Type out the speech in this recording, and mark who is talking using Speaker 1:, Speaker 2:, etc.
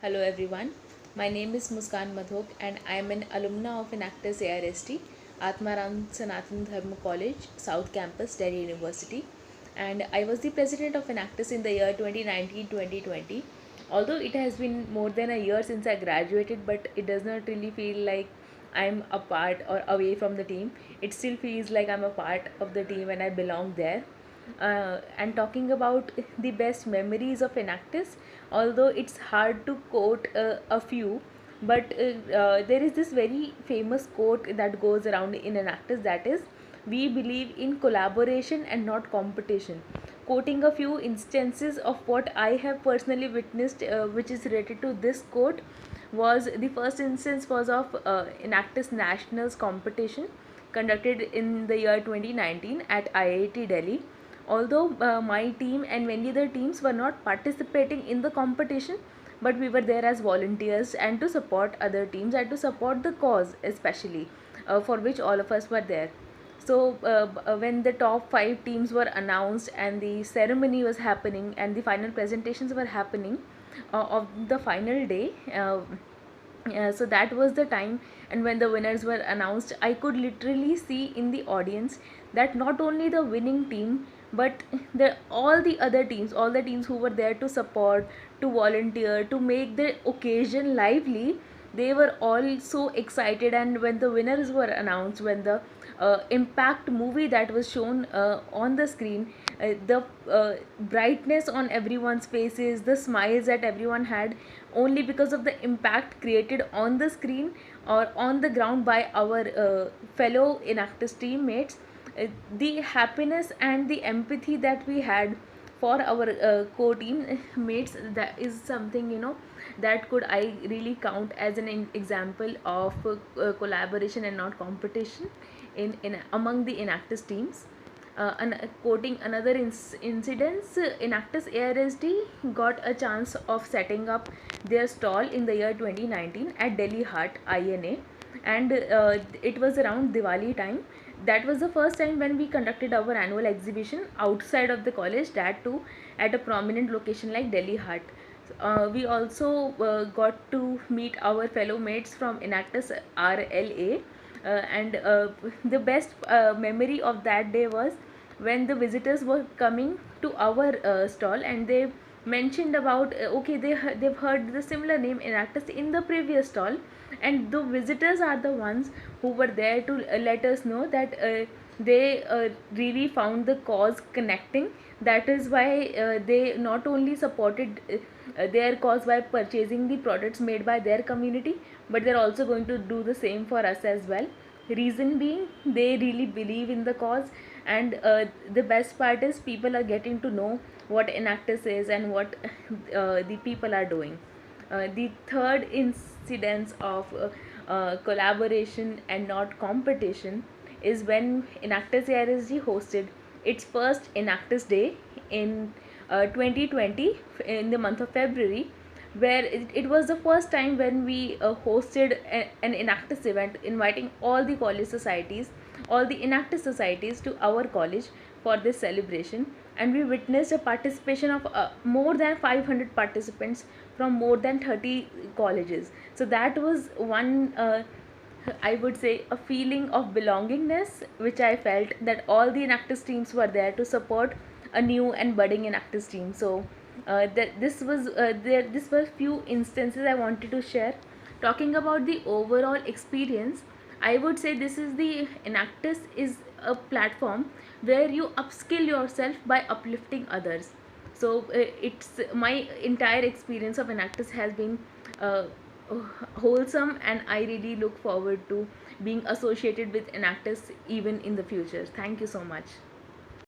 Speaker 1: Hello everyone, my name is Muskan Madhok and I am an alumna of Enactus ARST, Atmaram Sanatan Dharma College, South Campus, Delhi University. And I was the president of Enactus in the year 2019-2020. Although it has been more than a year since I graduated, but it does not really feel like I'm a part or away from the team. It still feels like I'm a part of the team and I belong there. And talking about the best memories of Enactus, although it's hard to quote a few, but there is this very famous quote that goes around in Enactus, that is, we believe in collaboration and not competition. Quoting a few instances of what I have personally witnessed, which is related to this quote, was the first instance was of Enactus Nationals competition conducted in the year 2019 at IIT Delhi. Although my team and many other teams were not participating in the competition, but we were there as volunteers and to support other teams and to support the cause, especially for which all of us were there. So when the top 5 teams were announced and the ceremony was happening and the final presentations were happening of the final day, so that was the time, and when the winners were announced, I could literally see in the audience that not only the winning team, but all the other teams, all the teams who were there to support, to volunteer, to make the occasion lively, they were all so excited. And when the winners were announced, when the impact movie that was shown on the screen, the brightness on everyone's faces, the smiles that everyone had, only because of the impact created on the screen or on the ground by our fellow Enactus teammates, the happiness and the empathy that we had for our co-team mates, that is something, that could I really count as an example of collaboration and not competition in among the Enactus teams. Quoting another incidents, Enactus ARSD got a chance of setting up their stall in the year 2019 at Delhi Heart INA, and it was around Diwali time. That was the first time when we conducted our annual exhibition outside of the college, that too at a prominent location like Delhi Heart. We also got to meet our fellow mates from Enactus RLA, and the best memory of that day was when the visitors were coming to our stall, and they mentioned about okay, they've heard the similar name Enactus in the previous stall, and the visitors are the ones who were there to let us know that they really found the cause connecting. That is why they not only supported their cause by purchasing the products made by their community, but they're also going to do the same for us as well. Reason being, they really believe in the cause, and the best part is people are getting to know what Enactus is and what the people are doing. The third incidence of collaboration and not competition is when Enactus ARSG hosted its first Enactus Day in 2020 in the month of February, where it was the first time when we hosted an Enactus event, inviting all the college societies, all the Enactus societies to our college for this celebration. And we witnessed a participation of more than 500 participants from more than 30 colleges. So that was one, I would say, a feeling of belongingness which I felt, that all the Enactus teams were there to support a new and budding Enactus team. So this was this were few instances I wanted to share. Talking about the overall experience, I would say this is the Enactus is a platform where you upskill yourself by uplifting others. So it's my entire experience of Enactus has been uh, wholesome, and I really look forward to being associated with Enactus even in the future. Thank you so much.